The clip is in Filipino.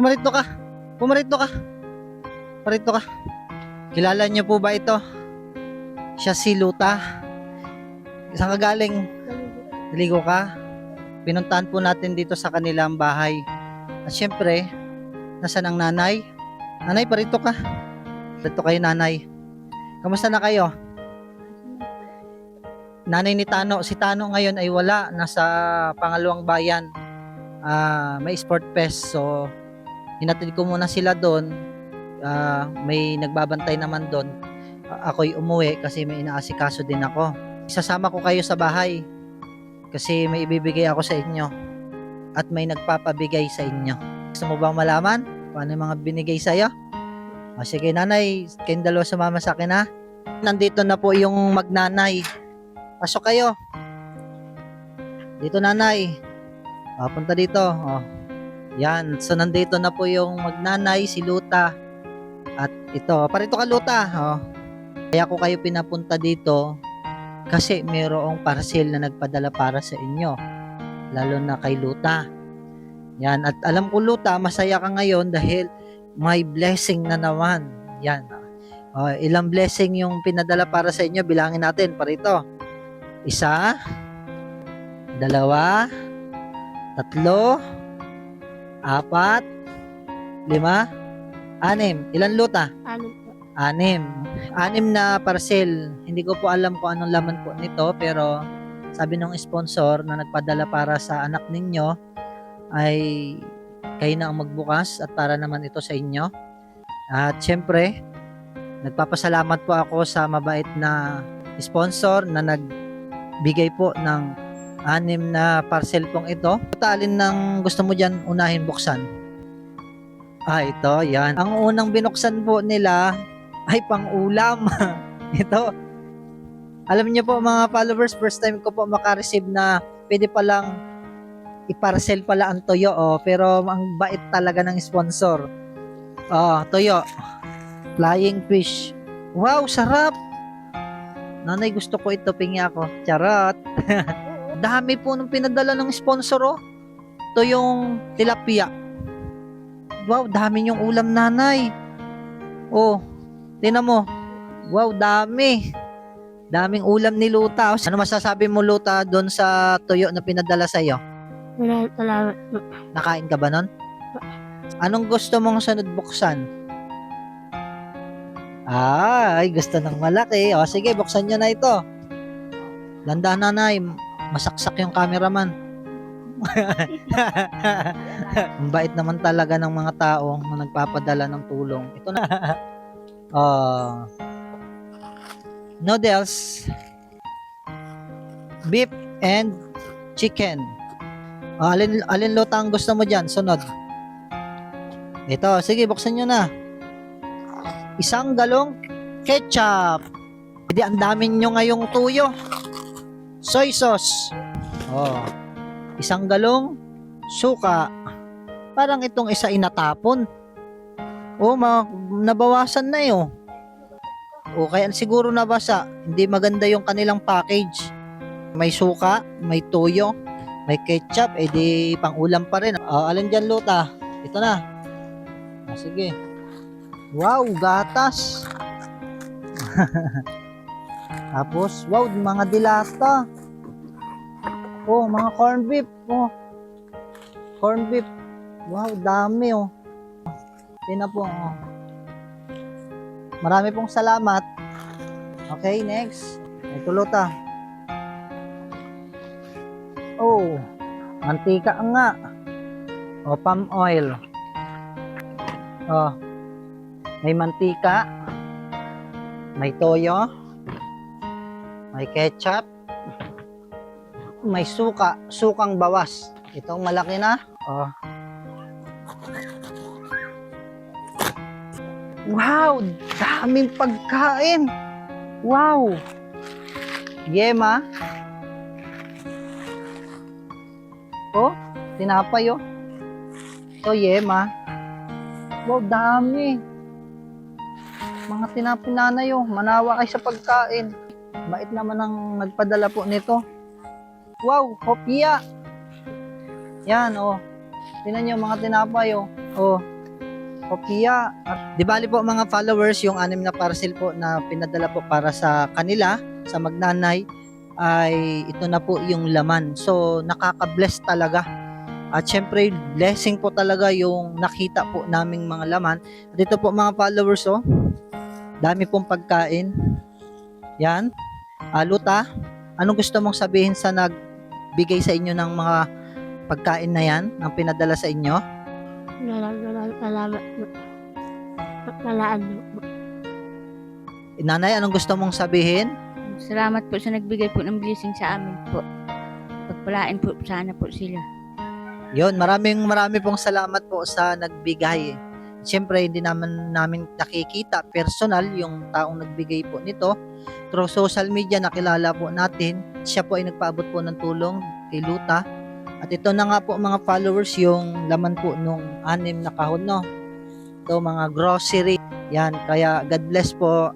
Pumarito ka. Pumarito ka. Parito ka. Kilala niyo po ba ito? Siya si Luta. Saan ka galing? Naligo ka? Pinuntahan po natin dito sa kanilang bahay. At syempre, nasaan ang nanay? Nanay, parito ka. Parito kayo, nanay. Kamusta na kayo? Nanay ni Tano. Si Tano ngayon ay wala. Nasa pangalawang bayan. May sport fest. So, hinatid ko muna sila doon. May nagbabantay naman doon. Ako'y umuwi kasi may inaasikaso din ako. Isasama ko kayo sa bahay kasi may ibibigay ako sa inyo at may nagpapabigay sa inyo. Gusto mo bang malaman paano yung mga binigay sa'yo? Sige nanay, kayong dalawa sumama sa akin ha. Nandito na po yung magnanay. Pasok kayo. Dito nanay. Punta dito. Yan. So nandito na po yung magnanay, si Luta. At ito, parito ka Luta. Kaya ko kayo pinapunta dito kasi mayroong parcel na nagpadala para sa inyo. Lalo na kay Luta. Yan. At alam ko Luta, masaya ka ngayon dahil may blessing na naman. Yan. Ilang blessing yung pinadala para sa inyo. Bilangin natin. Parito. 1, 2, 3, 4, 5, 6, 6. Ilan Luta? 6 na parcel. Hindi ko po alam kung anong laman po nito, pero sabi ng sponsor na nagpadala para sa anak ninyo ay kayo na ang magbukas at para naman ito sa inyo. At syempre, nagpapasalamat po ako sa mabait na sponsor na nagbigay po ng 6 na parcel pong ito. Alin ng gusto mo dyan unahin buksan? Ito, yan. Ang unang binuksan po nila ay pang-ulam. Ito. Alam niyo po mga followers, first time ko po makareceive na pwede palang i-parcel pala ang toyo. Pero ang bait talaga ng sponsor. Toyo. Flying fish. Wow, sarap. Nanay, gusto ko ito. Pingi ako. Charot. Dami po nung pinadala ng sponsor. Ito yung tilapia. Wow, dami yung ulam nanay. Tingnan mo. Wow, dami. Daming ulam ni Luta. Ano masasabi mo Luta doon sa tuyo na pinadala sa'yo? Salamat po. Nakain ka ba nun? Anong gusto mong sunod buksan? Ay, gusto ng malaki. Sige, buksan nyo na ito. Ganda nanay. Masaksak yung cameraman. Ang bait naman talaga ng mga tao na nagpapadala ng tulong. Ito na. Noodles, beef and chicken. Alin Luta ang gusto mo dyan? Sunod. Ito, sige, buksan nyo na. 1 galong ketchup. Hindi, ang dami nyo ngayong tuyo. Soy sauce. 1 galong suka. Parang itong isa inatapon. Nabawasan na kaya siguro nabasa. Hindi maganda yung kanilang package. May suka, may toyo, may ketchup, di pang ulam pa rin. Alin dyan Luta? Ito na. Sige. Wow, gatas. Tapos, wow, mga dilata. Mga corn beef. Corn beef. Wow, dami Tingnan po. Marami pong salamat. Okay, next. Ito Luta. Mantika nga. Palm oil. May mantika. May toyo. May ketchup. May suka. Sukang bawas. Itong malaki na. Wow! Daming pagkain! Wow! Yema. Tinapay Ito yema. Wow, dami. Mga tinapay nanay manawa kayo sa pagkain. Bait naman ang nagpadala po nito. Wow, hopya. Yan Tingnan nyo mga tinapay Oh, kopya. At di bali po mga followers, yung 6 na parcel po na pinadala po para sa kanila, sa magnanay, ay ito na po yung laman. So, nakaka-bless talaga. At syempre, blessing po talaga yung nakita po naming mga laman. At ito po mga followers, oh, dami pong pagkain. Yan. Luta, anong gusto mong sabihin sa nagbigay sa inyo ng mga pagkain na yan, ang pinadala sa inyo? Maraming salamat po. Malaan po. Nanay, anong gusto mong sabihin? Salamat po sa nagbigay po ng blessing sa amin po. Pagpalain po sana po sila. Yon, marami pong salamat po sa nagbigay. Siyempre, hindi namin nakikita personal yung taong nagbigay po nito. Through social media, nakilala po natin. Siya po ay nagpaabot po ng tulong kay Luta. At ito na nga po mga followers, yung laman po nung 6 na kahon, no? Ito mga grocery. Yan, kaya God bless po.